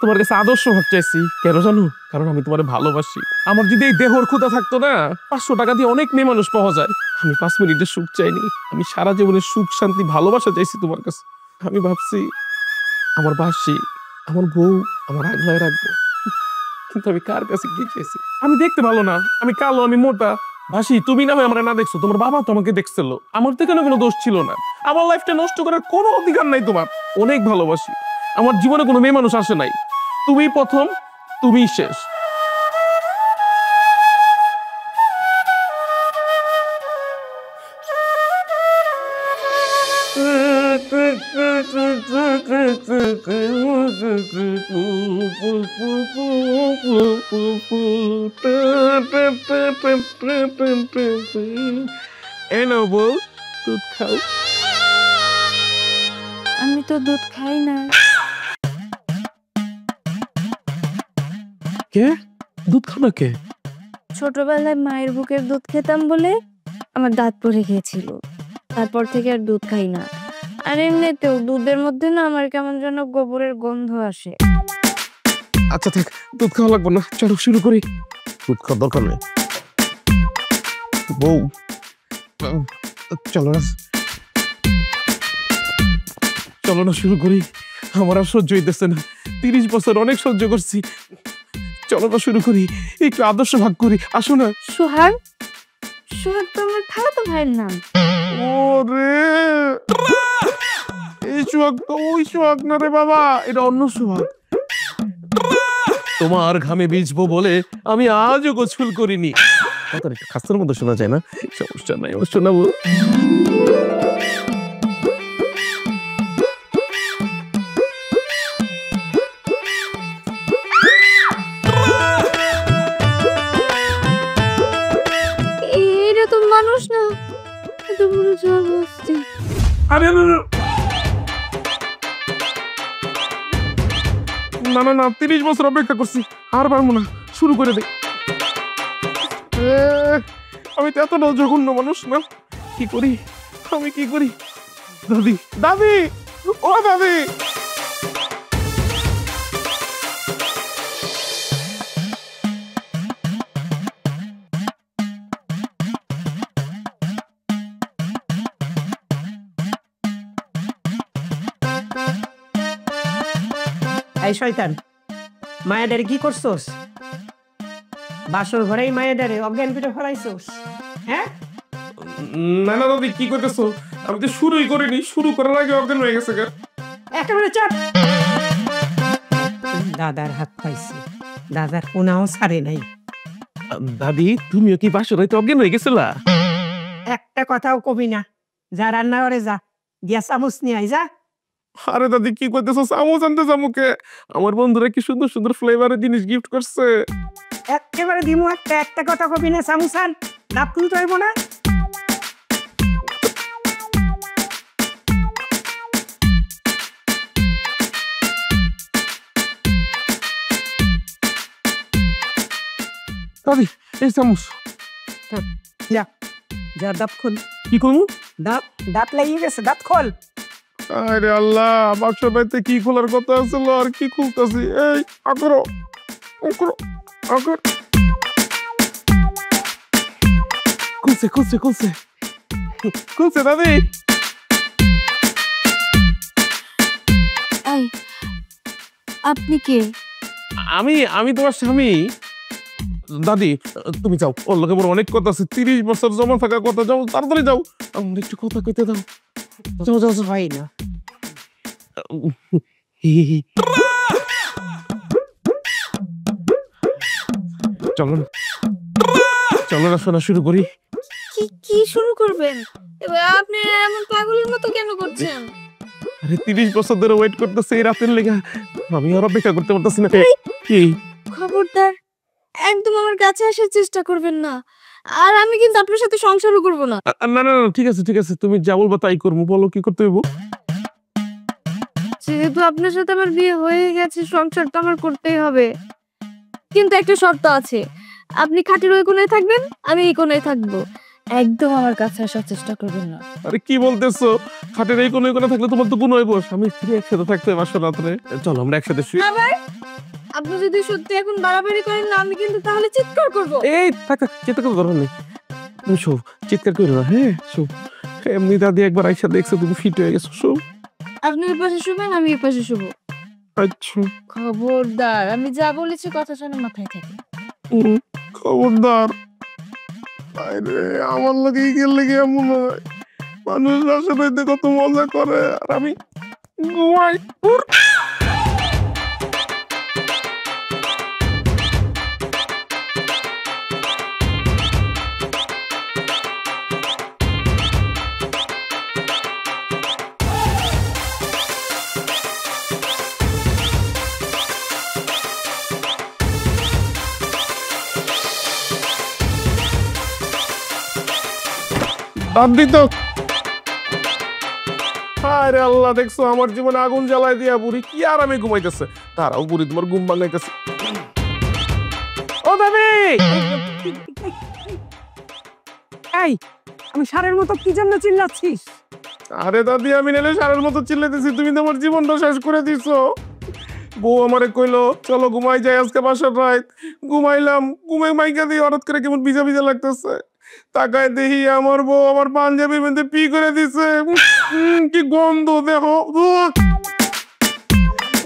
তোমার কাছে আদর্শ ভাব চাইছি। কেন জানো? কারণ আমি তোমার ভালোবাসি। আমার যদি এই দেহর ক্ষুধা থাকতো না, 500 টাকা দিয়ে অনেক মেয়ে মানুষ পাওয়া যায়। আমি 5 মিনিটের সুখ চাইনি, আমি সারা জীবনের সুখ শান্তি ভালোবাসা চাইছি তোমার কাছে। আমি ভাবছি আমার বাসি, আমার বউ আমার আগলায় রাখবো, কিন্তু আমি কার কাছে গিয়ে চাইছি? আমি দেখতে ভালো না, আমি কালো, আমি মোটা। ভাসি, তুমি না হয় আমার না দেখছো, তোমার বাবা তো আমাকে দেখছিল। আমার থেকে কোনো দোষ ছিল না। আমার লাইফটা নষ্ট করার কোনো অধিকার নাই তোমার। অনেক ভালোবাসি, আমার জীবনে কোনো মেয়ে মানুষ আসে নাই। তুমি প্রথম, তুমি শেষ। এনো বল, দুধ খাও। আমি তো দুধ খাই না। কে? দুধ খাও না কে? ছোটবেলায় মায়ের বুকের দুধ খেতাম বলে আমার দাঁত পড়ে গিয়েছিল, তারপর থেকে আর দুধ খাই না। আর এমনিতেও দুধের মধ্যে না আমার কেমন যেন গোবরের গন্ধ আসে। আচ্ছা থাক, দুধ খাওয়া লাগবে না, চলো শুরু করি। দুধ খাওয়ার দরকার নেই বউ, চলো না, চলো না শুরু করি। আমার আর সহ্য হইতেছে না, 30 বছর অনেক সহ্য করছি। চলো না শুরু করি, একটু আদর্শ ভাগ করি, আসো না। সোহাগ? সোহাগ তো আমার খালাতো ভাইয়ের নাম। ওরে, এই সোহাগ তো ওই সোহাগ না রে বাবা, এটা অন্য সোহাগ। তোমার ঘামে ভিজবো বলে আমি আজও গোসল করিনি। কথাটা একটু খাস্তার মতো শোনা যায় না? সমস্যা নাই, ও শোনাবো। এটা তো মানুষ না, এটা পুরো জবরদস্তি। আরে না না না না না, 30 বছর অপেক্ষা করছি, আর পারবো না, শুরু করে দে। আমি তো এতটা জঘন্য মানুষ না, কি করি আমি, কি করি? দাদি, দাদি, ও দাদি। এই শয়তান, মায়াডারে কি করছস? বাসর ঘরেই মায়াডারে অজ্ঞান করে ফেলাইছস, হ্যাঁ? না না দাদি, কি করতেছো? আমি তো শুরুই করিনি, শুরু করার আগে অজ্ঞান হয়ে গেছে। একেবারে চাপ। দাদার হাত পাইছি, দাদার কোনাও ছাড়ে নাই। দাদি, তুমিও কি বাসর হইতে অজ্ঞান হয়ে গেছিলা? একটা কথাও কবি না, যা রান্না করে যা, গিয়া চামচ নিয়ে আই যা। আরে দাদি, কি করতেছো? চামচ আনতে যামুকে? আমার বন্ধুরা কি সুন্দর সুন্দর ফ্লেভারের জিনিস গিফট করছে। একেবারে দিমু, একটা কথা কবি না, চামচ আন, দাঁত খুলতে হইব না। দাদি, এই চামচ। যা যা, দাঁত খোল। কি করবো? দাঁত লাগিয়ে গেছে, দাঁত খোল। আরে আল্লাহ, বাক্স বাড়িতে কি খোলার কথা ছিল আর কি খুলতেছি। এই আকরো, আকরো, আকর। খুলছে খুলছে খুলছে খুলছে দাদি। এই, আপনি কে? আমি আমি তোমার স্বামী। দাদি, তুমি যাও, ওর লোকে বড় অনেক কথা আছে, 30 বছর জমা থাকা কথা, যাও তাড়াতাড়ি যাও, আমার একটু কথা কইতে দাও। যাও যাও যাও। হয় না, চলো না, চলো না শোনা, শুরু করি। কি কি শুরু করবেন? এবার আপনি এমন পাগলের মতো কেন করছেন? আরে 30 বছর ধরে ওয়েট করতেছে এই রাতের লেগা, আমি আর অপেক্ষা করতে পারতেছি না। কি খবরদার, একদম আমার কাছে আসার চেষ্টা করবেন না। আর আমি কিন্তু আপনার সাথে সংসারও করব না। না না না, ঠিক আছে ঠিক আছে, তুমি যা বলবা তাই করবো। বলো কি করতে হইব? যেহেতু আপনার সাথে আমার বিয়ে হয়ে গেছে, সংসার তো আমার করতেই হবে। কিন্তু একটা শর্ত আছে, আপনি খাটের ওই কোণায় থাকবেন, আমি এই কোণায় থাকবো। একদম আমার কাছে আসার চেষ্টা করবেন না। আরে কি বলতেছো? খাটের এই কোণে থাকলে তোমার তো কোনো হইব, স্বামী স্ত্রী একসাথে থাকতে হবে রাত্রে। চলো আমরা একসাথে শুই। আবার আপনি যদি সত্যি এখন বাড়াবাড়ি করেন না আমি কিন্তু তাহলে চিৎকার করব। এই থাক থাক, চিৎকার করার দরকার নেই। তুমি শো, চিৎকার করো না, হ্যাঁ শো। এমনি দাদি একবার আইসা দেখছো তুমি ফিট হয়ে গেছো, শো। আপনি ওই পাশে শুবেন, আমি এই পাশে শুবো। আচ্ছা। খবরদার, আমি যা বলেছি কথা যেন মাথায় থাকে। খবরদার। আরে আমার লাগে গেলে গিয়ে এমন হয় মানুষ আসলে কত মজা করে আর আমি ঘুমাই। দাদি তো আরে আল্লাহ, দেখছো আমার জীবনে আগুন জ্বালাই দিয়া বুড়ি কি আর আমি ঘুমাইতেছে। তারাও বুড়ি তোমার ঘুম ভাঙাইতেছে। ও দাদি, এই আমি সারের মতো কি জন্য চিল্লাচ্ছিস? আরে দাদি আমি নেলে সারের মতো চিল্লাইতেছি, তুমি তো আমার জীবনটা শেষ করে দিছো। বউ আমারে কইলো চলো ঘুমাই যাই আজকে বাসার রাত। ঘুমাইলাম, ঘুমে মাইকা দিয়ে হঠাৎ করে কেমন ভিজা ভিজা লাগতেছে। তাকায় দেখি আমার বউ আমার পাঞ্জাবির মধ্যে পি করে দিছে। কি গন্ধ, দেখো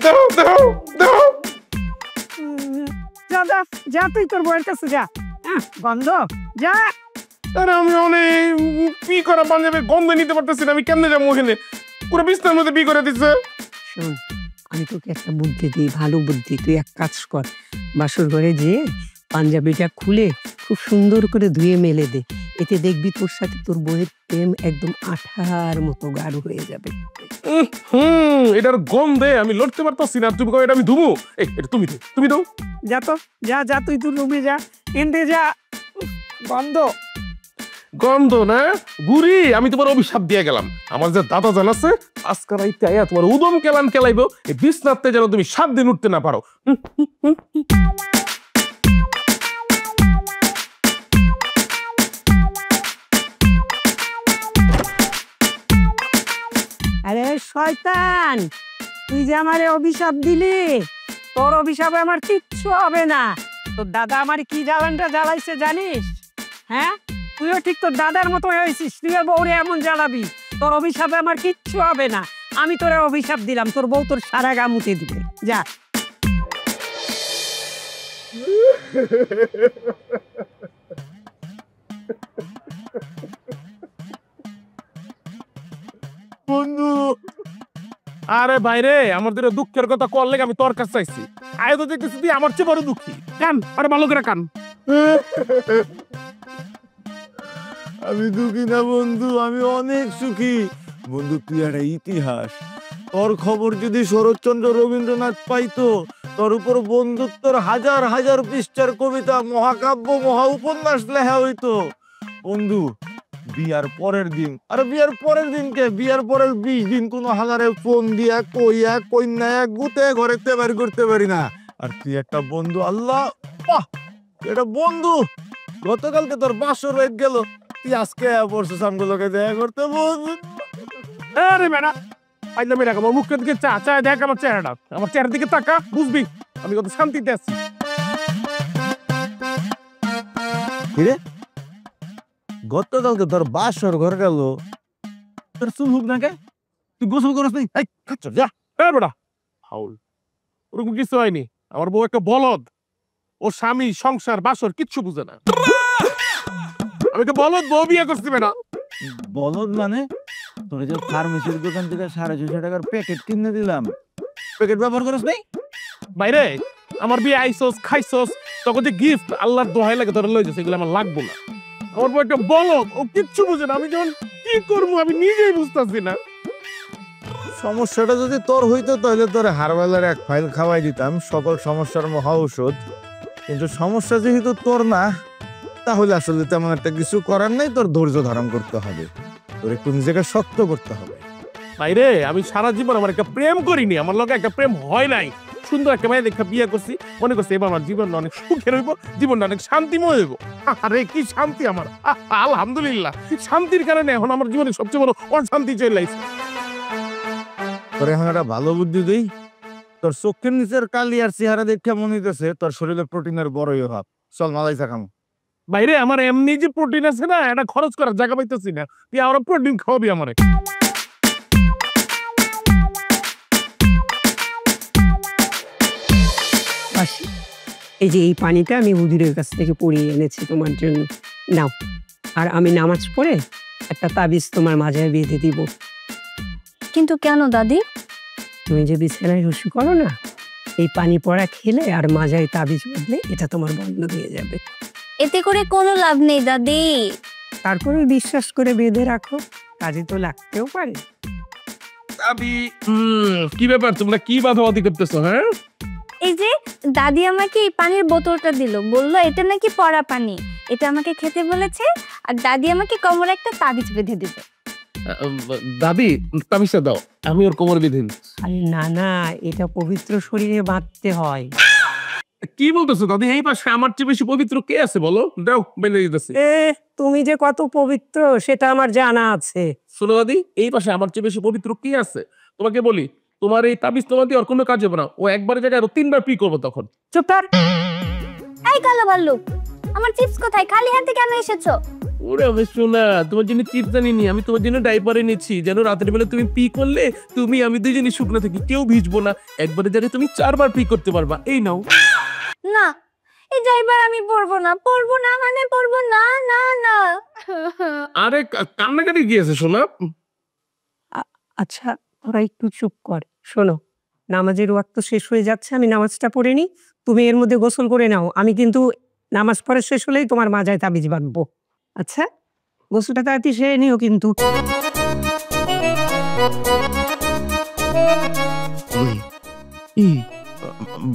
দেখো দেখো দেখো। যা যা যা, তুই তোর বউয়ের কাছে যা। গন্ধ, যা। আরে আমি অনেক পি করা পাঞ্জাবির গন্ধ নিতে পারতেছি না, আমি কেমনে যাবো ওখানে? পুরো বিছনার মধ্যে পি করে দিছে। শোন, আমি তোকে একটা বুদ্ধি দিই, ভালো বুদ্ধি। তুই এক কাজ কর, বাসর ঘরে যেয়ে পাঞ্জাবিটা খুলে খুব সুন্দর করে ধুয়ে মেলে দে। এতে দেখবি তোর সাথে তোর বউয়ের প্রেম একদম আঠার মতো গাঢ় হয়ে যাবে। এটার গন্ধে আমি লড়তে পারতাছি না। তুমি কও এটা আমি ধুবো? এই এটা তুমি দাও, তুমি দাও। যা তো, যা যা, তুই তোর রুমে যা, এনতে যা। গন্ধ গন্ধ না বুড়ি, আমি তোমার অভিশাপ দিয়ে গেলাম। আমার যে দাদা জানাচ্ছে আজকে রাইতে আয়া তোমার উদম কেলান কেলাইবো, এই বিছনাতে যেন তুমি 7 দিন উঠতে না পারো। আরে শয়তান, তুই যে আমারে অভিশাপ দিলি, তোর অভিশাপে আমার কিচ্ছু হবে না। তোর দাদা আমার কি জ্বালানটা জ্বালাইছে জানিস? হ্যাঁ, তুইও ঠিক তোর দাদার মতো হয়েছিস, তুইও বউরে এমন জ্বালাবি। তোর অভিশাপে আমার কিচ্ছু হবে না। আমি তোরে অভিশাপ দিলাম, তোর বউ তোর সারা গা মুতে দিবে। যা। বন্ধু, আরে বাইরে আমার দিকে দুঃখের কথা কল লেগে আমি তোর কাছে চাইছি। আয় তো দেখতেছি তুই আমার চেয়ে বড় দুঃখী। কান, আরে ভালো করে কান। আমি দুঃখী না বন্ধু, আমি অনেক সুখী। বন্ধু তুই একটা ইতিহাস। তোর খবর যদি শরৎচন্দ্র রবীন্দ্রনাথ পাইতো, তোর উপর বন্ধুত্বর হাজার হাজার পৃষ্ঠার কবিতা, মহাকাব্য, মহা উপন্যাস লেখা হইতো। বন্ধু বিয়ার পরের দিন, আরে বিয়ার পরের দিনকে, বিয়ার পরের 20 দিন কোনো হাজারে ফোন দিয়া কইয়া কইনায়া গুতে ঘরে বের করতে পারি না। আর তুই একটা বন্ধু, আল্লাহ বাহ, এটা বন্ধু। গতকালকে তোর 500 রাত গেল, তুই আজকে পরশু সামগুলোকে দেখা করতে বন্ধু। আরে বেটা আইলা মেরা আমার মুখের দিকে চা চা দেখ, আমার চেহারাটা, আমার চেহারার দিকে তাকা, বুঝবি আমি কত শান্তিতে আছি। কিরে গতকালকে তোর 500 ঘর গেল, তোর চুল হুক না কে? তুই গোসল করস নাই? এই খাচ্ছ যা। এ বেটা ফাউল, ওরকম কিছু হয়নি। আমার বউ একটা বলদ, ও স্বামী সংসার বাসর কিচ্ছু বুঝে না। আমি একটা বলদ বউ বিয়ে করছি বেটা। বলদ মানে? তোর যে ফার্মেসির দোকান থেকে 650 টাকার প্যাকেট কিনে দিলাম, প্যাকেট ব্যবহার করস নাই? বাইরে আমার বিয়ে আইসোস খাইছোস, তখন যে গিফট আল্লাহর দোহাই লাগে তোরা লই যাচ্ছে, এগুলো আমার লাগবো না। আমার বউ একটা বলদ, ও কিচ্ছু বুঝে না। আমি যখন কি করবো আমি নিজেই বুঝতেছি না। সমস্যাটা যদি তোর হইতো তাহলে তোর হারবালের এক ফাইল খাওয়াই দিতাম, সকল সমস্যার মহা ঔষধ। কিন্তু সমস্যা যেহেতু তোর না, তাহলে আসলে তেমন একটা কিছু করার নেই। তোর ধৈর্য ধারণ করতে হবে, তোর একটু নিজেকে শক্ত করতে হবে। বাইরে আমি সারা জীবন আমার একটা প্রেম করিনি, আমার লগে একটা প্রেম হয় নাই। সুন্দর একটা মেয়ে দেখা বিয়ে করছি, মনে করছি এবার আমার জীবনটা অনেক সুখের হইব, জীবনটা অনেক শান্তিময় হইব। আরে কি শান্তি আমার, আলহামদুলিল্লাহ। শান্তির কারণে এখন আমার জীবনে সবচেয়ে বড় অশান্তি চলে আসছে। তোর এখন একটা ভালো বুদ্ধি দিই, তোর চোখের নিচের কালি আর চেহারা দেখে মনে হইতেছে তোর শরীরে প্রোটিনের বড়ই অভাব। চল মালাই চা খামু। বাইরে আমার এমনি যে প্রোটিন আছে না, এটা খরচ করার জায়গা পাইতেছি না, তুই আরো প্রোটিন খাওয়াবি আমারে। বাসি, এই যে এই পানিটা আমি হুজুরের কাছ থেকে পড়িয়ে এনেছি তোমার জন্য, নাও। আর আমি নামাজ পড়ে একটা তাবিজ তোমার মাজায় বেঁধে দিব। কিন্তু কেন দাদি? তুমি যে বিছানায় রুসু করো না, এই পানি পড়া খেলে আর মাজায় তাবিজ বাঁধলে এটা তোমার বন্ধ হয়ে যাবে। এতে করে কোনো লাভ নেই দাদি। তারপরে বিশ্বাস করে বেঁধে রাখো, কাজে তো লাগতেও পারে। কি ব্যাপার, তোমরা কি বাধাবাধি করতেছো? হ্যাঁ, এই যে দাদি আমাকে এই পানির বোতলটা দিল, বললো এটা নাকি পড়া পানি, এটা আমাকে খেতে বলেছে, আর দাদি আমাকে কোমরে একটা তাবিজ বেঁধে দিবে। দাদি তাবিজটা দাও, আমি ওর কোমর বিধিন। আরে না না, এটা পবিত্র শরীরে বাঁধতে হয়। কি বলতেছো দাদি? এই পাশে আমার চেয়ে বেশি পবিত্র কে আছে বলো? দাও, বেঁধে দিতেছি। তুমি যে কত পবিত্র সেটা আমার জানা আছে। শোনো দাদি, এই পাশে আমার চেয়ে বেশি পবিত্র কে আছে? তোমাকে বলি, তোমার এই তাবিজ তোমার দিয়ে ওর কোনো কাজ হবে না। ও একবারের জায়গায় আরো 3বার পি করবো তখন। চুপ কর। এই কালো ভাল্লুক, আমার চিপস কোথায়? খালি হাতে কেন এসেছো? ওরে আমি শোনা, তোমার জন্য চিপস আনিনি, আমি তোমার জন্য ডাইপার এনেছি, যেন রাতের বেলা তুমি পি করলে আমি দুইজনই শুকনো থাকি, কেউ ভিজবো না। একবারের জায়গায় তুমি 4বার পি করতে পারবা। এই নাও। না, এই ড্রাইভার আমি পড়বো না, পড়বো না মানে পড়বো না, না না। আরে কান্নাকাটি গিয়েছে শোনা। আচ্ছা তোরা একটু চুপ কর। শোনো, নামাজের ওয়াক্ত শেষ হয়ে যাচ্ছে, আমি নামাজটা পড়ে নি, তুমি এর মধ্যে গোসল করে নাও। আমি কিন্তু নামাজ পড়া শেষ হলেই তোমার মাজায় তাবিজ বাঁধবো। আচ্ছা, গোসলটা তাড়াতাড়ি সেরে নিও কিন্তু।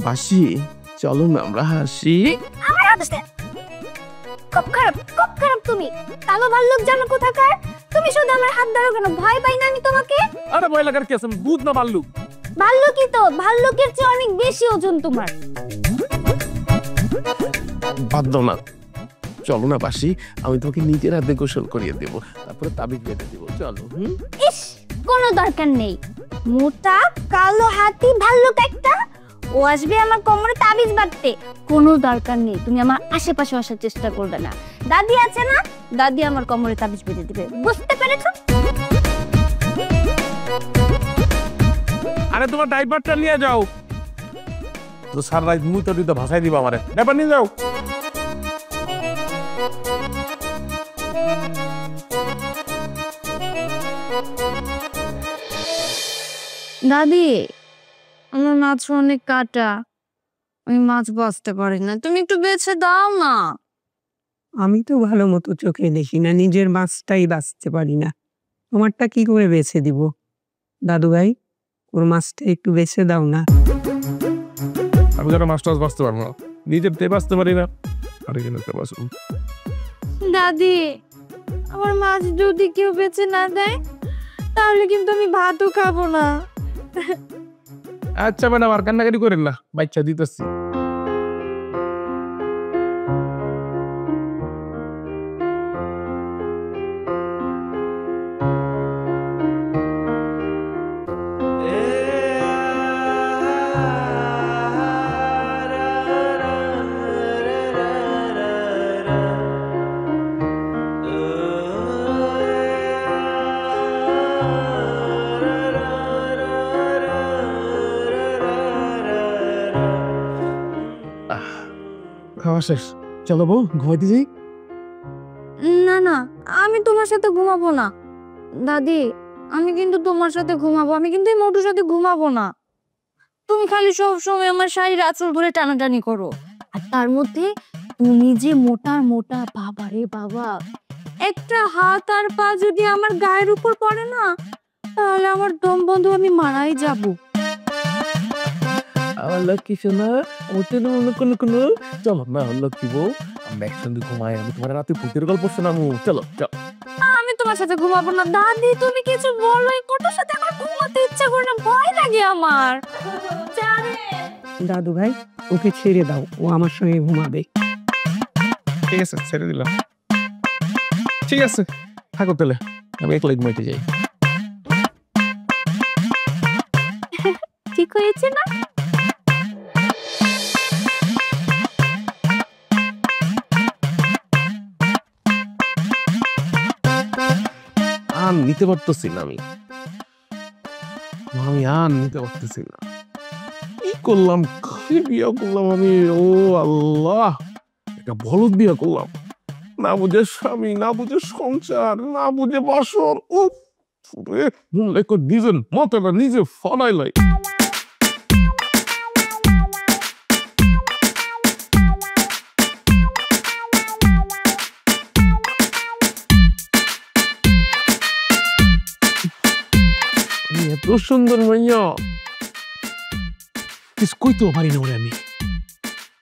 বাসি, চলো না আমরা হাসি। আমার হাতে খুব খারাপ তুমি। কালো ভাল্লুক জানো কোথাকার? তুমি শুধু আমার হাত ধরো কেন? ভয় পাই না আমি তোমাকে? আরে ভয় লাগার কি আছে? ভূত না ভাল্লুক? ভাল্লুকই তো, ভাল্লুকের চেয়ে অনেক বেশি ওজন তোমার। বাদ দাও না, চলো না বাসি, আমি তোমাকে নিজের হাতে গোসল করিয়ে দেবো, তারপরে তাবিজ বেঁধে দেবো। চলো। ইস, কোনো দরকার নেই। মোটা কালো হাতি ভাল্লুক একটা, ও আসবে আমার কোমরে তাবিজ বাঁধতে। কোনো দরকার নেই, তুমি আমার আশেপাশে আসার চেষ্টা করবে না। দাদি আছে না, দাদি আমার কোমরে তাবিজ বেঁধে দিবে। বুঝতে পেরেছো? আরে তোমার ডাইপারটা নিয়ে যাও, তো সারা রাত মুই তো ভাসাই দিবা আমারে। ডাইপার নিয়ে যাও। দাদি, আমার মাছ অনেক কাটা, আমি মাছ বাঁচতে পারি না, তুমি একটু বেছে দাও না। আমি তো ভালো মতো চোখে দেখি না, নিজের মাছটাই বাঁচতে পারি না, তোমারটা কি করে বেছে দিব? দাদু ভাই, ওর মাছটা একটু বেছে দাও না। আমি যেন মাছ টাছ বাঁচতে পারবো না, নিজের তে বাঁচতে পারি না, আরেকজনের তে বাঁচবো। দাদি, আমার মাছ যদি কেউ বেছে না দেয় তাহলে কিন্তু আমি ভাতও খাবো না। আচ্ছা ম্যাডাম, আর কান্নাকাটি করেন না, বাচ্চা দিতেছি। খাওয়া শেষ, চলো বউ ঘুমাইতে যাই। না না, আমি তোমার সাথে ঘুমাবো না। দাদি, আমি কিন্তু তোমার সাথে ঘুমাবো, আমি কিন্তু এই মোটুর সাথে ঘুমাবো না। তুমি খালি সব সময় আমার শাড়ির আঁচল ধরে টানাটানি করো, আর তার মধ্যে তুমি যে মোটা মোটা, বাবা রে বাবা, একটা হাত আর পা যদি আমার গায়ের উপর পড়ে না, তাহলে আমার দম বন্ধ, আমি মারাই যাবো। আমার লক্ষ্মী শোনা, চলো না লক্ষ্মী বউ, আমরা একসঙ্গে ঘুমাই, আমি তোমার রাতে ভূতের গল্প শোনাবো। চলো চলো। আমি তোমার সাথে ঘুমাবো না। দাদি, তুমি কিছু বলো, এই কোটার সাথে আমার ঘুমাতে ইচ্ছা করে না, ভয় লাগে আমার। দাদু ভাই, ওকে ছেড়ে দাও, ও আমার সঙ্গে ঘুমাবে। ঠিক আছে, ছেড়ে দিলাম। ঠিক আছে, থাকো তাহলে, আমি একলাই ঘুমাইতে যাই। ঠিক হয়েছে না? নিতে পারতেছি না আমি আর নিতে পারতেছি না। কি করলাম, কি বিয়া করলাম আমি, ও আল্লাহ, একটা বলদ বিয়া করলাম। না বুঝে স্বামী, না বুঝে সংসার, না বুঝে বাসর। উফ রে, নিজের মতো না, নিজে ফনাইলাই। এত সুন্দর মাইয়া, কিছু কইতেও পারি না ওরে, আমি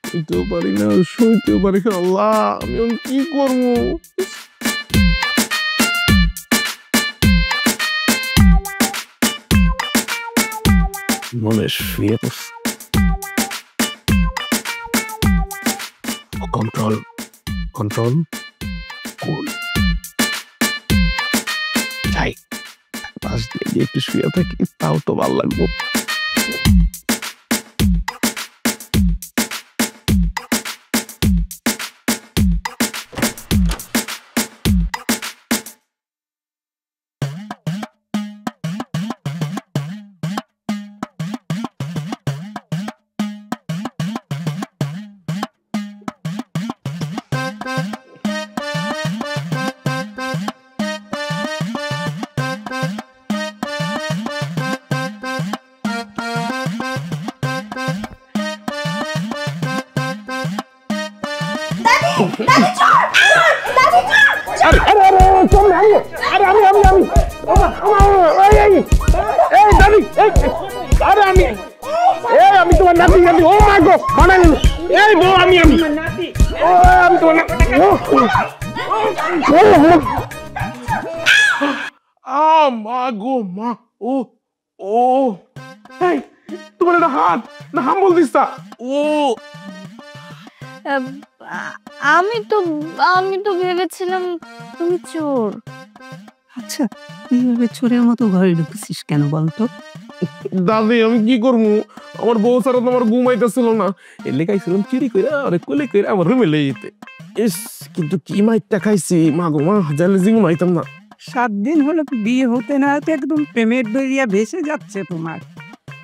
কইতেও পারি না, সইতেও পারি না। আল্লাহ, আমি এখন কি করবো? মনে শুয়ে পড়ছে। কন্ট্রোল কন্ট্রোল কুল। যাই পাশ দিয়ে গিয়ে একটু শুয়ে থাকি, তাও তো ভালো লাগবো। আমি তোমার নাতি, নাতি। ও মা গো, বানাই এই বউ, আমি নাতি। ও আমি তোমার মা গো, মা। ও ও এই তোমার একটা হাত না, হাম্বল দিস্তা। ও আমি তো ভেবেছিলাম তুমি চোর। আচ্ছা, তুই এভাবে চোরের মতো ঘরে ঢুকছিস কেন বলতো? দাদি, আমি কি করবো? আমার বউ ছাড়া তো আমার ঘুমাইতেছিল না, এর লেখাইছিলাম চুরি করে আরে কোলে করে আমার রুমে লেগে যেতে। ইস, কিন্তু কি মাইটটা খাইছি, মা গো মা, জানলে জিঙ্গু মাইতাম না। 7 দিন হলো বিয়ে হতে না হতে একদম প্রেমের দরিয়া ভেসে যাচ্ছে তোমার।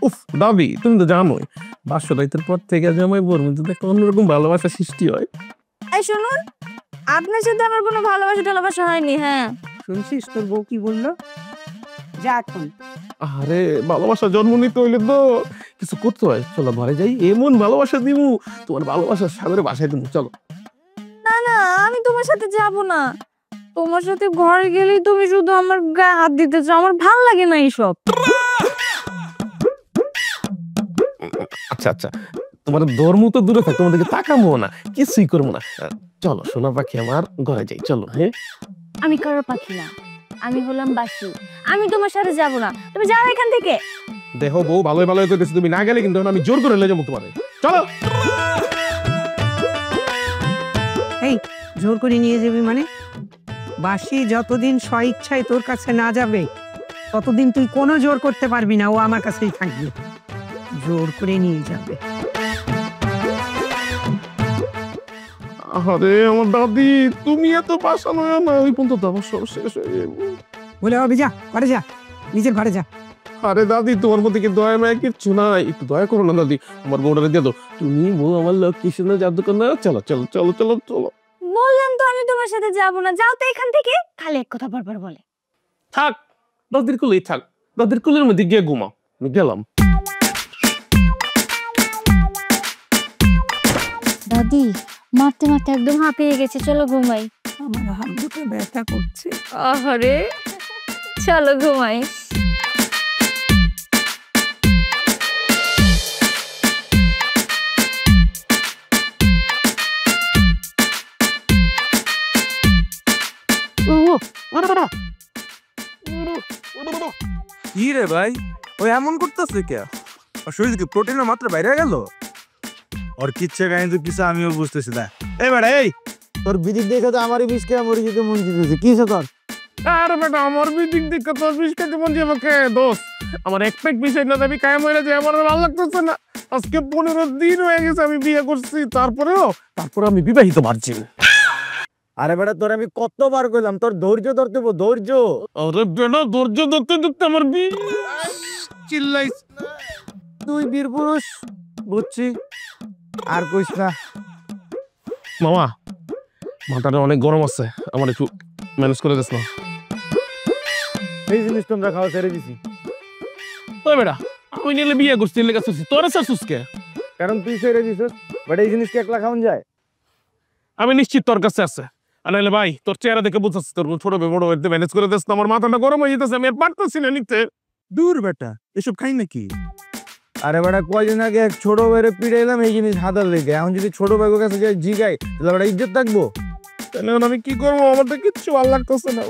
উফ দাদি, তুমি তো জানোই বাসর রাইতের পর থেকে জামাই বোর মধ্যে একটা অন্যরকম ভালোবাসা সৃষ্টি হয়। এই শুনুন, আপনার সাথে আমার কোনো ভালোবাসা হয়নি। হ্যাঁ, শুনছিস তোর বউ কি বললো? যা এখন। আরে ভালোবাসা জন্ম নিতে হইলে তো কিছু করতে হয়। চলো ঘরে যাই, এমন ভালোবাসা দিমু, তোমার ভালোবাসার সাগরে বাসায় দিমু। চলো। না না, আমি তোমার সাথে যাব না। তোমার সাথে ঘরে গেলেই তুমি শুধু আমার গায়ে হাত দিতে চাও, আমার ভাল লাগে না এইসব। আচ্ছা আচ্ছা, তোমার ধর্ম তো দূরে থাক, তোমাদেরকে তাকাবো না, কিছুই করবো না। চলো সোনা পাখি আমার, ঘরে যাই চলো। হ্যাঁ, আমি কারোর পাখি না, আমি হলাম বাসু। আমি তোমার সাথে যাব না, তুমি যাও এখান থেকে। দেখো বউ, ভালোই ভালোই কইতেছি, তুমি না গেলে কিন্তু আমি জোর করে নিয়ে যাবো তোমারে। চলো। এই জোর করে নিয়ে যাবি মানে? বাসি যতদিন স্বইচ্ছায় তোর কাছে না যাবে ততদিন তুই কোনো জোর করতে পারবি না, ও আমার কাছেই থাকবে। জোর করে নিয়ে যাবে। আরে আমার দাদি, তুমি এত পাশানো না, ওই পর্যন্ত আমার সব শেষ হয়ে যাবে। বলে হবে, যা ঘরে যা, নিজের ঘরে যা। আরে দাদি, তোমার মধ্যে কি দয়া মায়া কিচ্ছু নাই? একটু দয়া করো না দাদি, আমার বউটারে দিয়ে দাও। তুমি বউ আমার লক্ষ্মী সোনা জাদু কন্যা। চলো চলো চলো চলো চলো। বললাম তো আমি তোমার সাথে যাব না, যাও তো এখান থেকে। খালি এক কথা বারবার বলে। থাক, দাদির কুলেই থাক, দাদির কুলের মধ্যে গিয়ে ঘুমাও, আমি গেলাম। দাদি, মারতে মারতে একদম হাঁপিয়ে গেছে, চলো ঘুমাই। আমার হাত দুটো ব্যথা করছে। আরে চলো ঘুমাই। কি রে ভাই, ওই এমন করতেছে কে? ওর শরীরে কি প্রোটিনের মাত্রা বাইরে গেল? ওর কিচ্ছে কাহিনী তো কিছু আমিও বুঝতেছি না। এই বেটা, এই তোর বিদিক দেখে তো আমারই বিষ খেয়ে মরে যেতে মন যেতেছে। কি তোর? আরে বেটা, আমার বিদিক দিকে তোর বিষ খেতে মন যাবে কে? দোষ, আমার এক প্যাক বিষয় না, আমি কায়াম হয়ে যায়, আমার আর ভালো লাগতেছে না। আজকে 15 দিন হয়ে গেছে আমি বিয়ে করছি, তারপরে আমি বিবাহিত ভার্জিন। আরে বেটা তোর আমি কতবার কইলাম তোর ধৈর্য ধরতে হইবো, ধৈর্য। আরে বেটা ধৈর্য ধরতে ধরতে আমার চিল্লাইস তুই বীর পুরুষ, বুঝছি, আর কইস না। মামা মাথাটা অনেক গরম আছে, আমার একটু ম্যানেজ করে দিস না। এই জিনিস তোমরা খাওয়া ছেড়ে দিছি, ওই বেটা আমি নিলে বিয়ে করছি লেগে আসছি, তোরা চাচ্ছিস কে? কারণ তুই ছেড়ে দিছিস। বাট এই জিনিস কি একলা খাওয়ান যায়? আমি নিশ্চিত তোর কাছে আছে। আর নাহলে ভাই তোর চেহারা দেখে বুঝাচ্ছি তোর ছোট বড় হইতে ম্যানেজ করে দিস না, আমার মাথাটা গরম হয়ে যেতেছে, আমি আর পারতেছি না নিতে। দূর বেটা, এসব খাই নাকি? আরে বেটা কয়দিন আগে এক ছোট ভাইরে পিড়াইলাম এই জিনিস হাতার লেগে, এখন যদি ছোট ভাইয়ের কাছে যাই জিগাই তাহলে বেটা ইজ্জত থাকবো? তাহলে এখন আমি কি করবো? আমার তো কিচ্ছু ভালো লাগতেছে না।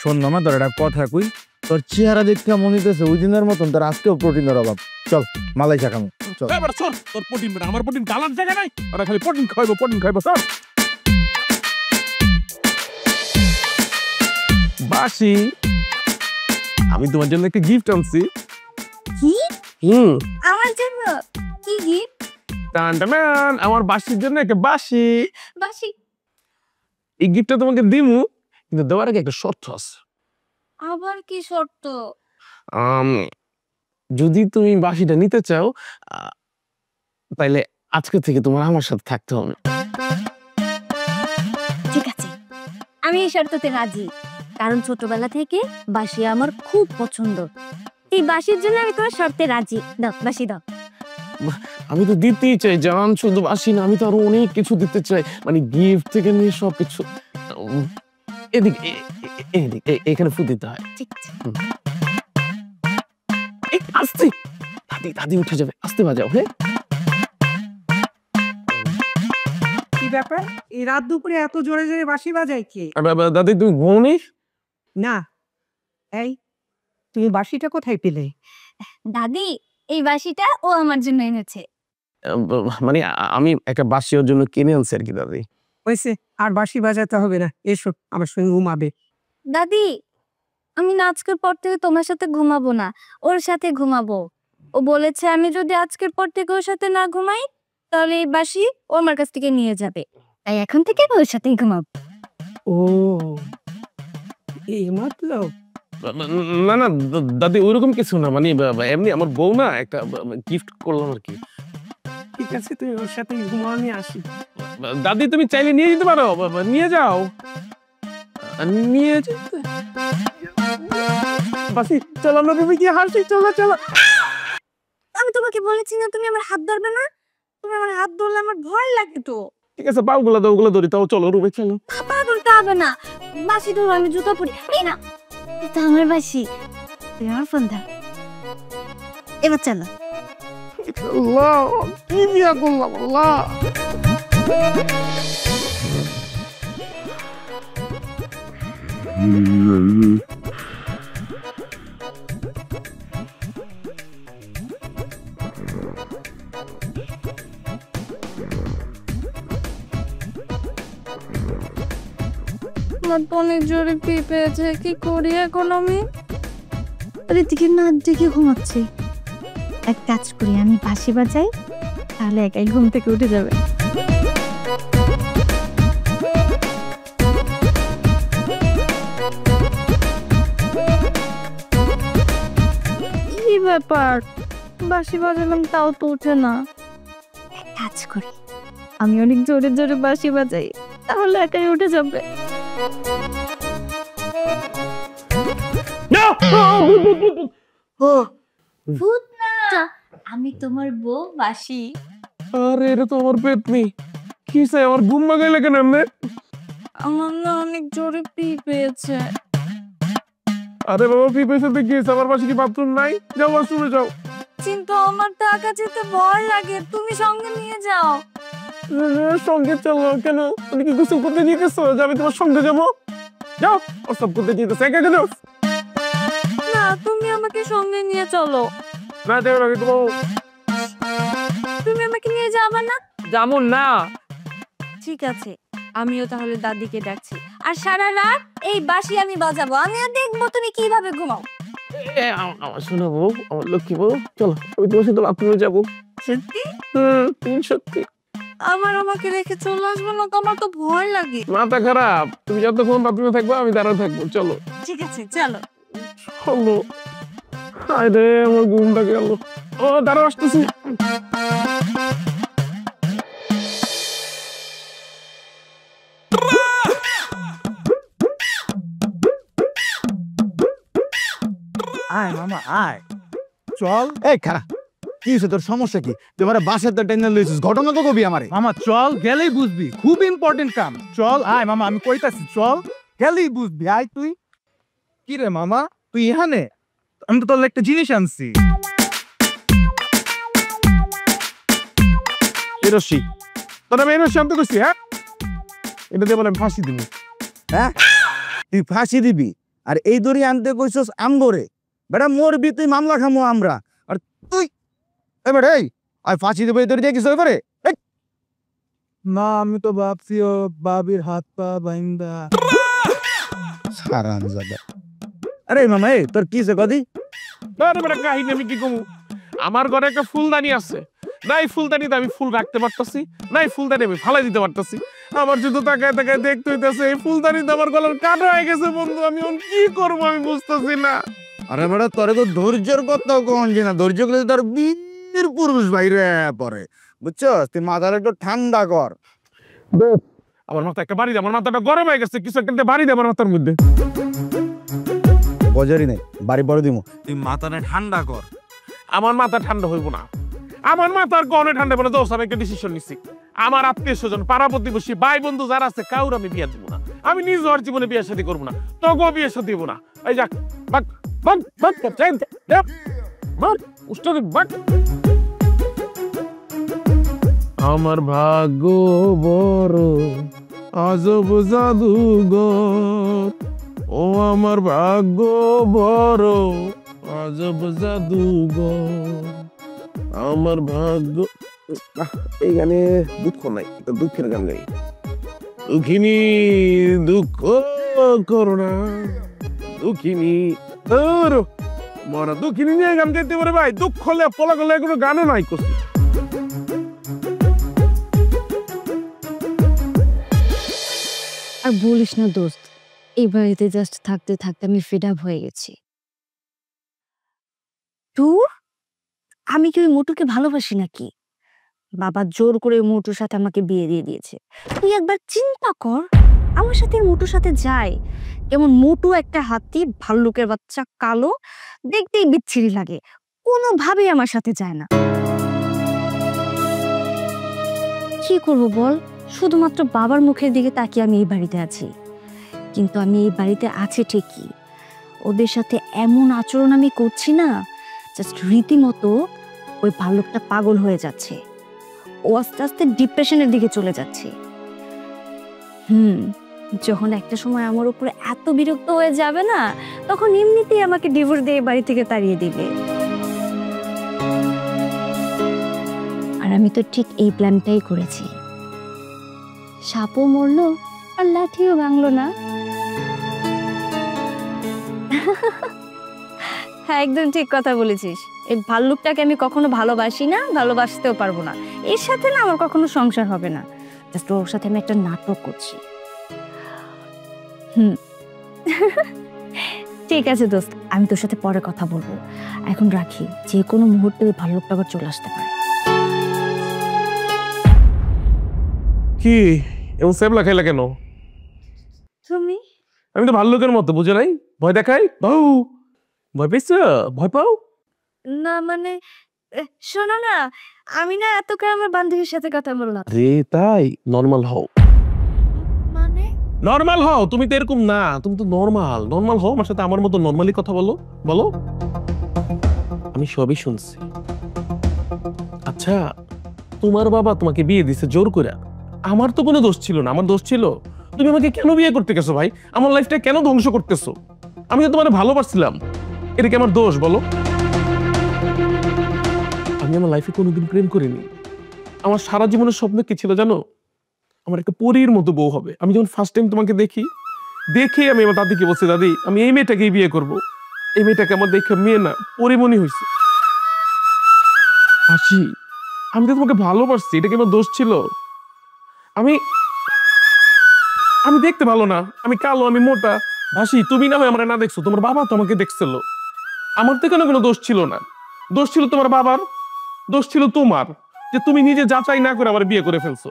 শোন মামা, তোর একটা কথা কই, তোর চেহারা দেখতে মনে হইতেছে ওই দিনের মতন তোর আজকেও প্রোটিনের অভাব। চল মালাই চাকামো, চল। এবার চল, তোর প্রোটিন বেটা, আমার প্রোটিন গালার জায়গা নাই, ওরা খালি প্রোটিন খাইবো চল। বাসি, আমি তোমার জন্য একটা গিফট আনছি। কি? হুম, আমার জন্য কি গিফট? টান টান, আমার বাসির জন্য একটা বাসি। বাসি? এই গিফটটা তোমাকে দিমু, কিন্তু দেওয়ার আগে একটা শর্ত আছে। আবার কি শর্ত? যদি তুমি বাসিটা নিতে চাও তাইলে আজকে থেকে তোমার আমার সাথে থাকতে হবে। ঠিক আছে, আমি এই শর্ততে রাজি, কারণ ছোটবেলা থেকে বাসি আমার খুব পছন্দ। এই বাসির জন্য আমি তোমার শর্তে রাজি। দাও বাসি দাও। আমি তো দিতেই চাই জান, শুধু বাসি না, আমি তো আরো অনেক কিছু দিতে চাই, মানে গিফট থেকে নিয়ে সবকিছু। এদিকে এখানে ফু দিতে হয়। ঠিক আছে। আস্তে, দাদি উঠে যাবে, আস্তে বাজাও। হ্যাঁ, কি ব্যাপার, এই রাত দুপুরে এত জোরে জোরে বাঁশি বাজায় কে? দাদি তুমি ঘুমোনি? না, এই তুমি বাঁশিটা কোথায় পেলে? দাদি, এই বাসিটা ও আমার জন্য এনেছে। মানে আমি একটা বাসি ওর জন্য কিনে আনছি আর কি দাদি। হয়েছে, আর বাঁশি বাজাতে হবে না, এসো আমার সঙ্গে ঘুমাবে। দাদি, আমি না আজকের পর থেকে তোমার সাথে ঘুমাবো না, ওর সাথে ঘুমাবো। ও বলেছে আমি যদি আজকের পর থেকে ওর সাথে না ঘুমাই তাহলে এই বাসি ও আমার কাছ থেকে নিয়ে যাবে, তাই এখন থেকে ওর সাথেই ঘুমাবো। ও, এই মতলব? না না দাদি ওইরকম কিছু না, মানে এমনি আমার বউ না একটা গিফট করলাম আর কি। ঠিক আছে, তুই ওর সাথে ঘুমাও, নিয়ে আসি। দাদি তুমি চাইলে নিয়ে যেতে পারো, নিয়ে যাও, নিয়ে যেতে। বাসি চলো আমরা রুমে গিয়ে হাসি, চলো চলো। আমি তোমাকে বলেছি না তুমি আমার হাত ধরবে না? তুমি আমার হাত ধরলে আমার ভয় লাগে তো। ঠিক আছে, পাগুলা দাও, ওগুলো ধরি, তাও চলো রুমে চলো। পা ধরতে হবে না, বাসি ধরো, আমি জুতা পরি। এই না, এটা আমার বাসি, তুমি আমার ফোন ধর। এবার চলো। আল্লাহ কি বিয়া করলাম, আল্লাহ। আমার তো অনেক জোরে পেয়ে পেয়েছে, কি করি এখন আমি? ঋতিকে না ডেকে ঘুমাচ্ছি, এক কাজ করি, আমি বাঁশি বাজাই, তাহলে একাই ঘুম থেকে উঠে যাবে। কি ব্যাপার, বাঁশি বাজালাম তাও তো উঠে না। এক কাজ করি, আমি অনেক জোরে জোরে বাঁশি বাজাই, তাহলে একাই উঠে যাবে। ভূত না, আমি তোমার বউ বাসি। আরে এটা তো আমার পেতনি, কি চাই আমার ঘুম ভাগাইলে কেন এমনি? আমার না অনেক জোরে পি পেয়েছে। আরে বাবা পি পেয়েছে তো কি হয়েছে? আমার পাশে কি বাথরুম নাই? যাও ওয়াশরুমে যাও। কিন্তু আমার তো একা যেতে ভয় লাগে, তুমি সঙ্গে নিয়ে যাও। সঙ্গে চলো কেন? তুমি কি গোসল করতে নিয়ে গেছো যে আমি তোমার সঙ্গে যাবো? যাও, প্রস্তাব করতে যেতেছে, একা কেন? না, তুমি আমাকে সঙ্গে নিয়ে চলো। না যাও আগে তোমার। তুমি আমাকে নিয়ে যাবে না? যেমন না। ঠিক আছে, আমিও তাহলে দাদিকে ডাকছি, আর সারা রাত এই বাঁশি আমি বাজাবো, আমিও দেখবো তুমি কিভাবে ঘুমাও। আমার শোনা বউ, আমার লক্ষ্মী বউ, চলো আমি তোমার সাথে বাথরুমে যাবো। সত্যি? তুমি সত্যি। আবার আমাকে রেখে চলে আসবো না তো? আমার তো ভয় লাগে। মাথা খারাপ, তুমি যতক্ষণ বাথরুমে থাকবো আমি দাঁড়ায় থাকবো। চলো ঠিক আছে, চলো। চলো। আরে আমার ঘুমটা গেল। ও দাঁড়াও, আসতেছি। আয় মামা আয়, চল এই খারা, কি হয়েছে তোর? সমস্যা কি? তুই আমার বাসার তো টেনে লইছিস, ঘটনা তো কবি আমারে। মামা চল, গেলেই বুঝবি, খুব ইম্পর্টেন্ট কাম। চল আয় মামা, আমি কইতাছি চল, গেলেই বুঝবি। আয় তুই। কি রে মামা, তুই এখানে? আমি তো তোর একটা জিনিস আনছি। এই রশ্মি, তোরা আমি এই রশ্মি আনতে কইছি, হ্যাঁ? এটা দিয়ে বলে আমি ফাঁসি দিব। হ্যাঁ, তুই ফাঁসি দিবি আর এই দড়ি আনতে কইছস আমগরে? বেটা মরবি তুই, মামলা খামো আমরা। আর তুই এবার এই আর ফাঁসি দেবো এই দড়ি দিয়ে কিছু এবারে? না, আমি তো ভাবছি ও বাবির হাত পা বাইন্দা। সারান জায়গা। আরে মামা, এই তোর কিসে কদি? আরে বেটা কাহিনী আমি কি কমু? আমার ঘরে একটা ফুলদানি আছে, নাই ফুলদানিতে আমি ফুল রাখতে পারতাছি, নাই ফুলদানি আমি ফালাই দিতে পারতাছি। আমার শুধু তাকায় তাকায় দেখতে হইতাছে এই ফুলদানিতে আমার গলার কাটা হয়ে গেছে। বন্ধু, আমি এখন কি করবো আমি বুঝতেছি না। আরে বেটা তোরে তো ধৈর্যের কথা কোন যে না, ধৈর্য করলে তোর বীর পুরুষ বাইরে পরে, বুঝছস? তুই মাথাটা একটু ঠান্ডা কর। আমার মাথা একটা বাড়ি দে, আমার মাথাটা গরম হয়ে গেছে, কিছু একটা বাড়ি দে আমার মাথার মধ্যে। বজারি নেই, বাড়ি বড় দিমু। তুই মাথাটা ঠান্ডা কর। আমার মাথা ঠান্ডা হইব না, আমার মাথার গনে ঠান্ডা বলে দোষ। আমি একটা ডিসিশন নিছি, আমার আত্মীয় স্বজন পাড়া প্রতিবেশী ভাই বন্ধু যারা আছে কাউর আমি বিয়া দিব না। আমি নিজ ওর জীবনে বিয়ে শাদী করবো না, তোকেও বিয়ে শাদী দিব না। এই যাক বাক বাক বাক বাক উস্তাদি বাক। আমার ভাগ্য বড় আজব জাদুঘর, ও আমার ভাগ্য বড় আজব জাদুঘর, আমার ভাগ্য। এই গানে দুঃখ নাই, এটা দুঃখের গান গাই। দুঃখিনী দুঃখ করো না, দুঃখিনী মরা দুঃখিনী নিয়ে গান গাইতে পারে ভাই। দুঃখ হলে পলা করলে কোনো গানও নাই করছি। আর বলিস না দোস্ত, এই বাড়িতে জাস্ট থাকতে থাকতে আমি ফিড আপ হয়ে গেছি। তুই, আমি কি ওই মোটুকে ভালোবাসি নাকি? বাবা জোর করে মোটুর সাথে আমাকে বিয়ে দিয়ে দিয়েছে। তুই একবার চিন্তা কর, আমার সাথে মোটুর সাথে যায় কেমন? মোটু একটা হাতি, ভাল্লুকের বাচ্চা, কালো, দেখতেই বিচ্ছিরি লাগে, কোনোভাবেই আমার সাথে যায় না। কি করব বল? শুধুমাত্র বাবার মুখের দিকে তাকিয়ে আমি এই বাড়িতে আছি। কিন্তু আমি এই বাড়িতে আছি ঠিকই, ওদের সাথে এমন আচরণ আমি করছি না, জাস্ট রীতিমতো ওই ভাল্লুকটা পাগল হয়ে যাচ্ছে। ও আস্তে আস্তে ডিপ্রেশনের দিকে চলে যাচ্ছে। যখন একটা সময় আমার উপরে এত বিরক্ত হয়ে যাবে না, তখন এমনিতেই আমাকে ডিভোর্স দিয়ে বাড়ি থেকে তাড়িয়ে দিবে। আর আমি তো ঠিক এই প্ল্যানটাই করেছি। সাপও মরলো আর লাঠিও ভাঙলো না। হ্যাঁ, একদম ঠিক কথা বলেছিস। এই ভাল্লুকটাকে আমি কখনো ভালোবাসি না, ভালোবাসতেও পারবো না। এর সাথে না আমার কখনো সংসার হবে না। জাস্ট ওর সাথে আমি একটা নাটক করছি। ঠিক আছে দোস্ত, আমি তোর সাথে পরে কথা বলবো। এখন রাখি, যে কোনো মুহূর্তে ওই ভাল্লুকটা আবার চলে আসতে পারে। কি এমন সেবলা খাইলা কেন? তুমি? আমি তো ভাল্লুকের মতো, বুঝে নাই? ভয় দেখাই বাউ, ভয় পেয়েছ? ভয় পাও না মানে, শোনো না, আমি না এত করে আমার বান্ধবীর সাথে কথা বললাম। রে তাই? নর্মাল হও, মানে নর্মাল হও। তুমি তো এরকম না, তুমি তো নর্মাল। নর্মাল হও, আমার সাথে আমার মতো নর্মালি কথা বলো। বলো, আমি সবই শুনছি। আচ্ছা, তোমার বাবা তোমাকে বিয়ে দিছে জোর করে, আমার তো কোনো দোষ ছিল না। আমার দোষ ছিল? তুমি আমাকে কেন বিয়ে করতে গেছো ভাই? আমার লাইফটা কেন ধ্বংস করতেছো? আমি তো তোমার ভালোবাসছিলাম, এটা কি আমার দোষ বলো? আমি আমার লাইফে কোনোদিন প্রেম করিনি। আমার সারা জীবনের স্বপ্ন কি ছিল জানো? আমার একটা পরীর মতো বউ হবে। আমি যখন ফার্স্ট টাইম তোমাকে দেখি আমি আমার দাদিকে বলছি, দাদি আমি এই মেয়েটাকেই বিয়ে করব। এই মেয়েটাকে আমার দেখে মেয়ে না, পরিমণি হয়েছে। হাসি, আমি তো তোমাকে ভালোবাসছি, এটা কি আমার দোষ ছিল? আমি আমি দেখতে ভালো না, আমি কালো, আমি মোটা। ভাসি, তুমি না হয় আমার না দেখছো, তোমার বাবা তো আমাকে দেখছিল। আমার তো কোনো দোষ ছিল না, দোষ ছিল তোমার বাবার, দোষ ছিল তোমার, যে তুমি নিজে যাচাই না করে আমার বিয়ে করে ফেলছো।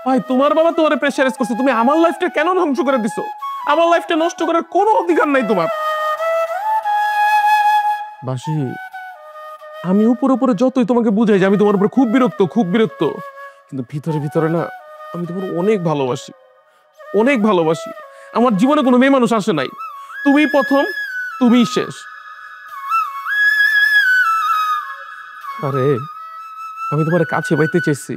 ভাই, তোমার বাবা তোমার প্রেশারাইজ করছে, তুমি আমার লাইফটা কেন ধ্বংস করে দিছো? আমার লাইফটা নষ্ট করার কোনো অধিকার নাই তোমার। বাসি, আমি উপরে উপরে যতই তোমাকে বুঝাই যে আমি তোমার উপরে খুব বিরক্ত, খুব বিরক্ত, কিন্তু ভিতরে ভিতরে না, আমি তোমার অনেক ভালোবাসি, অনেক ভালোবাসি। আমার জীবনে কোনো মেয়ে মানুষ আসে নাই, তুমি প্রথম, তুমি শেষ। আরে, আমি তোমার কাছে পাইতে চাইছি,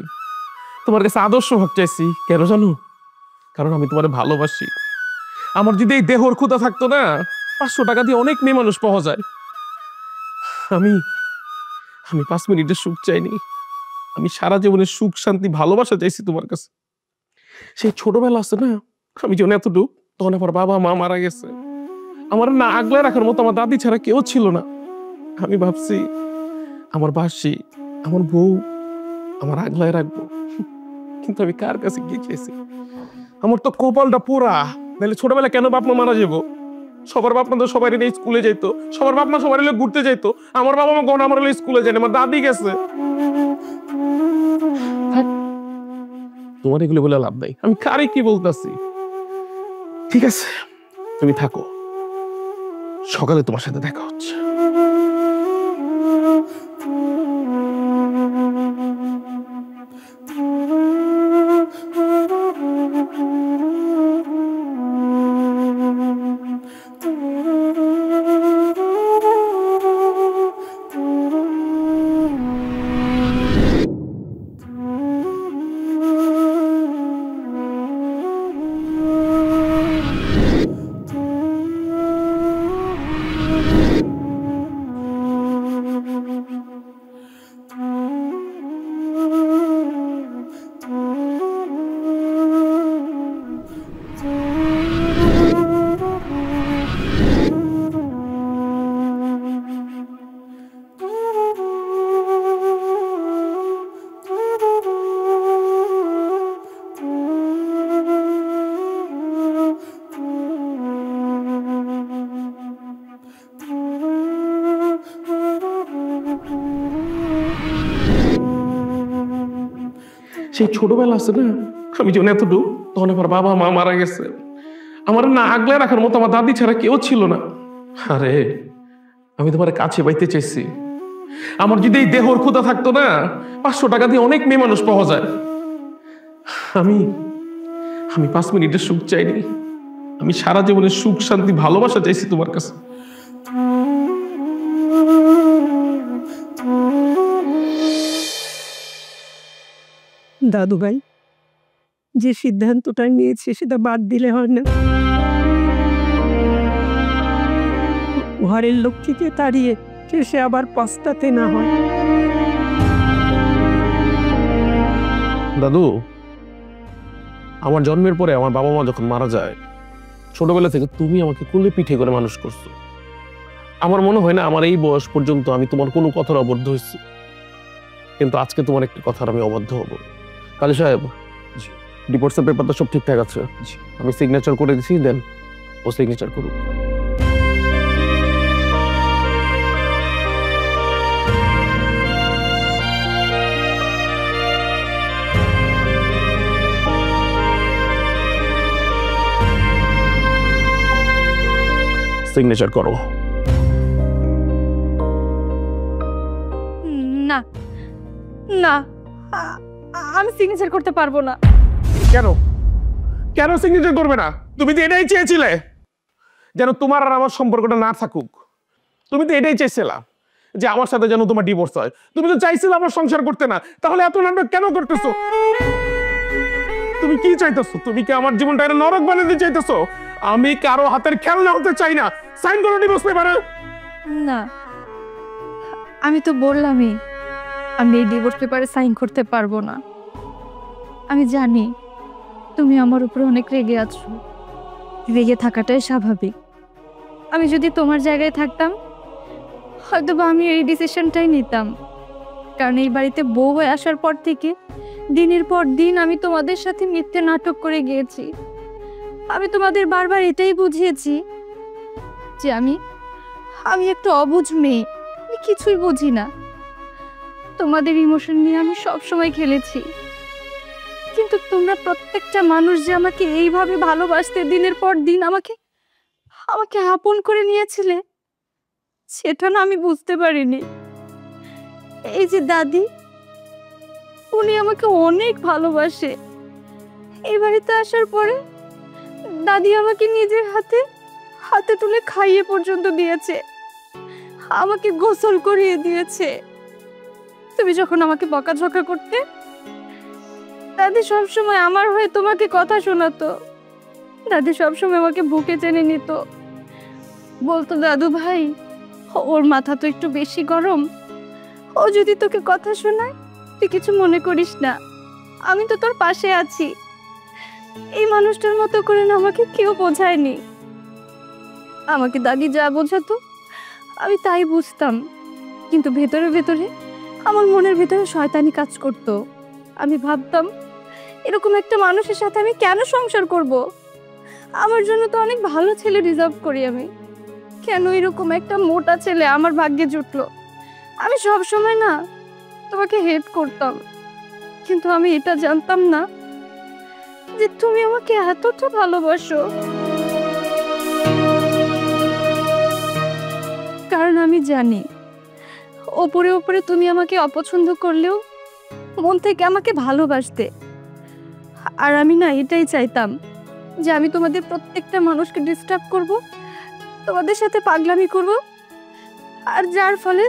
তোমার কাছে আদর্শ ভাব চাইছি, কেন জানো? কারণ আমি তোমার ভালোবাসি। আমার যদি এই দেহর ক্ষুধা থাকতো না, 500 টাকা দিয়ে অনেক মেয়ে মানুষ পাওয়া যায়। আমি আমি 5 মিনিটের সুখ চাইনি, আমি সারা জীবনের সুখ শান্তি ভালোবাসা চাইছি তোমার কাছে। সেই ছোটবেলা আছে না, আমি যখন এতটুক, তখন আমার বাবা মা মারা গেছে। আমার না আগলে রাখার মতো আমার দাদি ছাড়া কেউ ছিল না। আমি ভাবছি আমার বাসি, আমার বউ আমার আগলায় রাখবো, কিন্তু আমি কার কাছে গিয়ে চাইছি? আমার তো কপালটা পোড়া, নাহলে ছোটবেলা কেন বাপ মা মারা যাবো? সবার বাপ মা তো সবাই নিয়ে স্কুলে যাইতো, সবার বাপ মা সবাই ঘুরতে যাইতো, আমার বাবা মা গণ আমার স্কুলে যায়নি, আমার দাদি গেছে। তোমার এগুলো বলে লাভ নাই, আমি কারে কি বলতেছি। ঠিক আছে, তুমি থাকো, সকালে তোমার সাথে দেখা হচ্ছে। সেই ছোটবেলা আছে না, আমি যখন এতটুকু, তখন আমার বাবা মা মারা গেছে। আমার না আগলে রাখার মতো আমার দাদি ছাড়া কেউ ছিল না। আরে, আমি তোমার কাছে পাইতে চাইছি। আমার যদি এই দেহর ক্ষুধা থাকতো না, 500 টাকা দিয়ে অনেক মেয়ে মানুষ পাওয়া যায়। আমি 5 মিনিটের সুখ চাইনি, আমি সারা জীবনের সুখ শান্তি ভালোবাসা চাইছি তোমার কাছে। দাদু ভাই, যে সিদ্ধান্তটা নিয়েছে সেটা বাদ দিলে হয় না। ঘরের লক্ষ্মীকে তাড়িয়ে শেষে আবার পস্তাতে না হয়। দাদু, আমার জন্মের পরে আমার বাবা মা যখন মারা যায়, ছোটবেলা থেকে তুমি আমাকে কোলে পিঠে করে মানুষ করছো। আমার মনে হয় না আমার এই বয়স পর্যন্ত আমি তোমার কোনো কথার অবদ্ধ হয়েছি, কিন্তু আজকে তোমার একটি কথার আমি অবদ্ধ হব। কাজী সাহেব, ডিভোর্সের পেপারটা সব ঠিকঠাক আছে, আমি সিগনেচার করে দিছি, দেন ও সিগনেচার করুক। সিগনেচার করো। না না, আমি সিগনেচার করতে পারবো না। কেন কেন সিগনেচার করবে না? তুমি তো এটাই চেয়েছিলে, যেন তোমার আর আমার সম্পর্কটা না থাকুক। তুমি তো এটাই চেয়েছিলা যে আমার সাথে যেন তোমার ডিভোর্স হয়। তুমি তো চাইছিলে আমার সংসার করতে না, তাহলে এত নাটক কেন করতেছো? তুমি কি চাইতেছো? তুমি কি আমার জীবনটা একটা নরক বানাতে চাইতেছো? আমি কারো হাতের খেলনা হতে চাই না। সাইন করো ডিভোর্স পেপারে। না, আমি তো বললামই আমি এই ডিভোর্স পেপারে সাইন করতে পারবো না। আমি জানি তুমি আমার উপর অনেক রেগে আছো, রেগে থাকাটাই স্বাভাবিক। আমি যদি তোমার জায়গায় থাকতাম, হয়তো বা আমি এই ডিসিশনটাই নিতাম। কারণ এই বাড়িতে বউ হয়ে আসার পর থেকে দিনের পর দিন আমি তোমাদের সাথে মিথ্যে নাটক করে গিয়েছি। আমি তোমাদের বারবার এটাই বুঝিয়েছি যে আমি একটা অবুঝ মেয়ে, আমি কিছুই বুঝি না। তোমাদের ইমোশন নিয়ে আমি সব সময় খেলেছি, কিন্তু তোমরা প্রত্যেকটা মানুষ যে আমাকে এইভাবে ভালোবাসতে, দিনের পর দিন আমাকে আপন করে নিয়েছিলে, সেটা না আমি বুঝতে পারিনি। এই যে দাদি, উনি আমাকে অনেক ভালোবাসে। এই বাড়িতে আসার পরে দাদি আমাকে নিজের হাতে তুলে খাইয়ে পর্যন্ত দিয়েছে, আমাকে গোসল করিয়ে দিয়েছে। তুমি যখন আমাকে বকাঝকা করতে, দাদি সবসময় আমার হয়ে তোমাকে কথা শোনাতো। দাদি সবসময় আমাকে বুকে টেনে নিত, বলতো, দাদু ভাই, ওর মাথা তো একটু বেশি গরম, ও যদি তোকে কথা শোনায় তুই কিছু মনে করিস না, আমি তো তোর পাশে আছি। এই মানুষটার মতো করে না আমাকে কেউ বোঝায়নি। আমাকে দাদি যা বোঝাতো আমি তাই বুঝতাম, কিন্তু ভেতরে ভেতরে আমার মনের ভেতরে শয়তানি কাজ করতো। আমি ভাবতাম, এরকম একটা মানুষের সাথে আমি কেন সংসার করব? আমার জন্য তো অনেক ভালো ছেলে রিজার্ভ করি আমি, কেন এরকম একটা মোটা ছেলে আমার ভাগ্যে জুটলো? আমি সব সময় না তোমাকে হেট করতাম, কিন্তু আমি এটা জানতাম না যে তুমি আমাকে এতটা ভালোবাসো। কারণ আমি জানি ওপরে ওপরে তুমি আমাকে অপছন্দ করলেও মন থেকে আমাকে ভালোবাসতে। আর আমি না এটাই চাইতাম যে আমি তোমাদের প্রত্যেকটা মানুষকে ডিস্টার্ব করব, তোমাদের সাথে পাগলামি করব, আর যার ফলে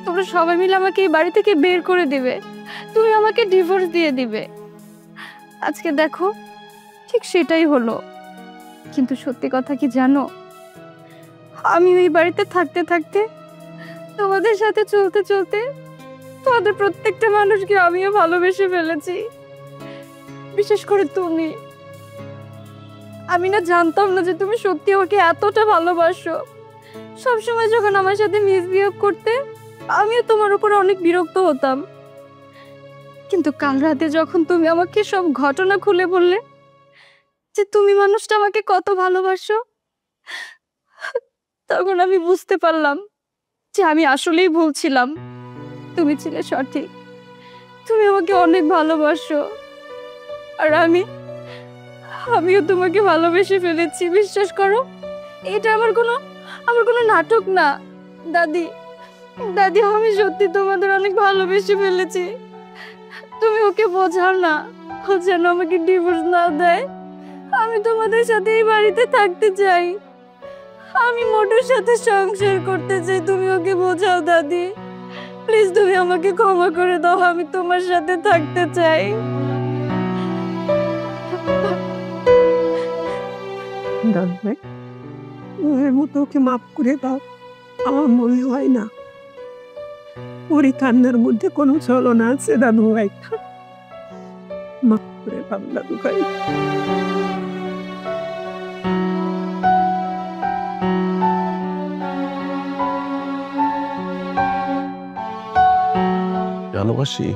তোমরা সবাই মিলে আমাকে এই বাড়ি থেকে বের করে দিবে, তুমি আমাকে ডিভোর্স দিয়ে দিবে। আজকে দেখো, ঠিক সেটাই হলো। কিন্তু সত্যি কথা কি জানো, আমি এই বাড়িতে থাকতে থাকতে, তোমাদের সাথে চলতে চলতে, তোমাদের প্রত্যেকটা মানুষকে আমিও ভালোবেসে ফেলেছি, বিশেষ করে তুমি। আমি না জানতাম না যে তুমি সত্যি আমাকে এতটা ভালোবাসো। সবসময় যখন আমার সাথে মিসবিহেভ করতে, আমিও তোমার উপর অনেক বিরক্ত হতাম, কিন্তু কাল রাতে যখন তুমি আমাকে সব ঘটনা খুলে বললে যে তুমি মানুষটা আমাকে কত ভালোবাসো, তখন আমি বুঝতে পারলাম যে আমি আসলেই ভুল ছিলাম, তুমি ছিলে সঠিক। তুমি আমাকে অনেক ভালোবাসো, আর আমিও তোমাকে ভালোবেসে ফেলেছি। বিশ্বাস করো, এটা আমার কোনো নাটক না। দাদি, আমি সত্যি তোমাদের অনেক ভালোবেসে ফেলেছি। তুমি ওকে বোঝাও না, ও যেন আমাকে ডিভোর্স না দেয়। আমি তোমাদের সাথে এই বাড়িতে থাকতে চাই, আমি মোটুর সাথে সংসার করতে চাই। তুমি ওকে বোঝাও দাদি, প্লিজ তুমি আমাকে ক্ষমা করে দাও, আমি তোমার সাথে থাকতে চাই। দাদু ভাই, ওর মতো ওকে মাফ করে দাও। আমার মনে হয় না ওর কান্নার মধ্যে কোনো ছলনা আছে। দাদু ভাই, মাফ করে দাও দাদু ভাই। ভালোবাসি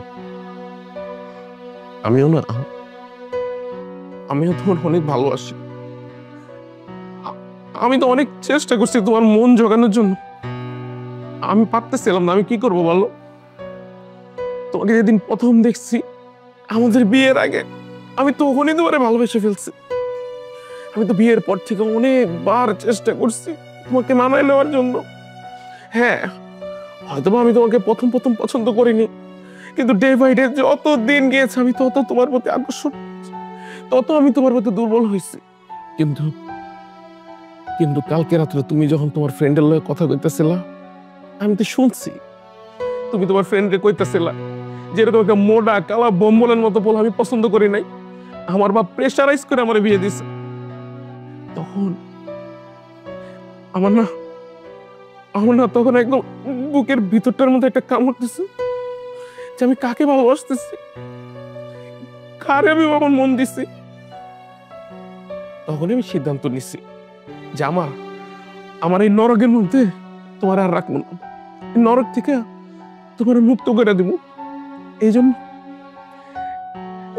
আমিও তোমার অনেক ভালোবাসি। আমি তো অনেক চেষ্টা করছি তোমার মন জোগানোর জন্য, আমি পারতেছিলাম না। আমি কি করবো বলো? তোমাকে যেদিন প্রথম দেখছি আমাদের বিয়ের আগে, আমি তো ওখানেই তোমারে ভালোবেসে ফেলছি। আমি তো বিয়ের পর থেকে অনেকবার চেষ্টা করছি তোমাকে মানায় নেওয়ার জন্য। হ্যাঁ, হয়তো আমি তোমাকে প্রথম পছন্দ করিনি, কিন্তু ডে বাই ডে যত দিন গিয়েছে আমি তত তোমার প্রতি আকর্ষণ, তত আমি তোমার প্রতি দুর্বল হয়েছি। কিন্তু কালকে রাত্রে তুমি যখন তোমার ফ্রেন্ডের লগে কথা কইতেছিলা, আমি তো শুনছি তুমি তোমার ফ্রেন্ডে কইতেছিলা যেরকম একটা মোটা কালা বম্বলের মতো পোলা আমি পছন্দ করি নাই, আমার বাপ প্রেশারাইজ করে আমার বিয়ে দিছে। তখন আমার না তখন একদম বুকের ভিতরটার মধ্যে একটা কামড় দিছে যে আমি কাকে ভালোবাসতেছি, কারে আমি আমার মন দিছি। তখন আমি সিদ্ধান্ত নিছি যে আমার এই নরকের মধ্যে তোমার আর রাখবো না, নরক থেকে তোমার মুক্ত করে দিব।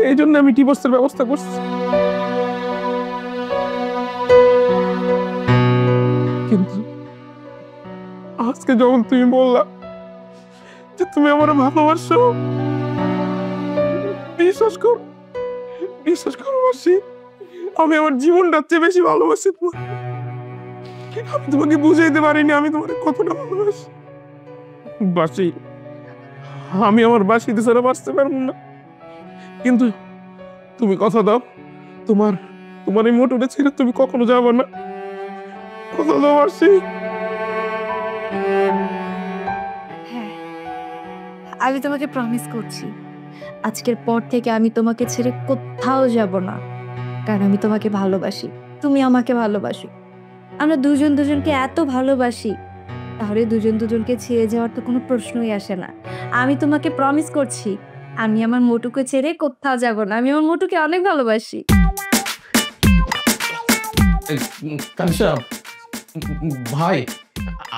এই জন্য আমি ডিভোর্সের ব্যবস্থা করছি। কিন্তু আজকে যখন তুমি বললা যে তুমি আমার ভালোবাসো, বিশ্বাস করো মাসি, আমি আমার জীবনটার চেয়ে বেশি ভালোবাসি তোমাকে। আমি তোমাকে বুঝাইতে পারিনি আমি তোমাকে কতটা ভালোবাসি। বাসি, আমি আমার বাসিতে ছাড়া বাঁচতে পারবো না, কিন্তু তুমি কথা দাও তোমার এই মোটরে ছেড়ে তুমি কখনো যাবো না। কথা দাও বাসি। হ্যাঁ, আমি তোমাকে প্রমিস করছি, আজকের পর থেকে আমি তোমাকে ছেড়ে কোথাও যাব না, কারণ আমি তোমাকে ভালোবাসি, তুমি আমাকে ভালোবাসো। আমরা দুজন দুজনকে এত ভালোবাসি, তাহলে দুজন দুজনকে ছেড়ে যাওয়ার তো কোনো প্রশ্নই আসে না। আমি তোমাকে প্রমিস করছি, আমি আমার মোটুকে ছেড়ে কোথাও যাব না। আমি আমার মোটুকে অনেক ভালোবাসি। কানিশা ভাই,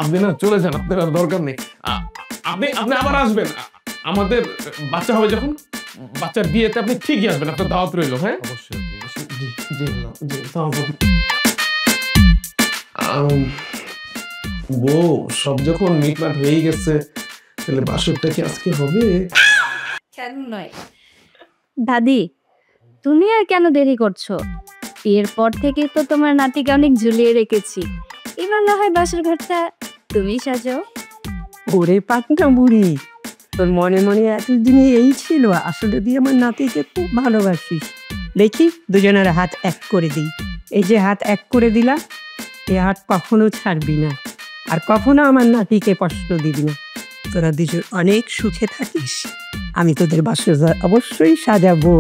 আপনি না চলে যান, আপনার আর দরকার নেই। আপনি আবার আসবেন, আমাদের বাচ্চা হবে যখন, বাচ্চার বিয়েতে আপনি ঠিকই আসবেন, আপনার দাওয়াত রইল। হ্যাঁ অবশ্যই। বউ, সব যখন মিটমাট হয়ে গেছে, তাহলে বাসরটা কি আজকে হবে? কেন নয় দাদি, তুমি আর কেন দেরি করছো? বিয়ের পর থেকে তো তোমার নাতিকে অনেক ঝুলিয়ে রেখেছি, এবার না হয় বাসর ঘরটা তুমি সাজাও। ওরে পাটনা বুড়ি, তোর মনে মনে এতদিনে এই ছিল, আসলে দিয়ে আমার নাতিকে খুব ভালোবাসিস। দেখি দুজনের হাত এক করে দিই। এই যে হাত এক করে দিলাম, এই হাত কখনো ছাড়বি না, আর কখনো আমার নাতিকে কষ্ট দিবি না। তোরা দুজন অনেক সুখে থাকিস, আমি তোদের বাসর ঘর অবশ্যই সাজাবো।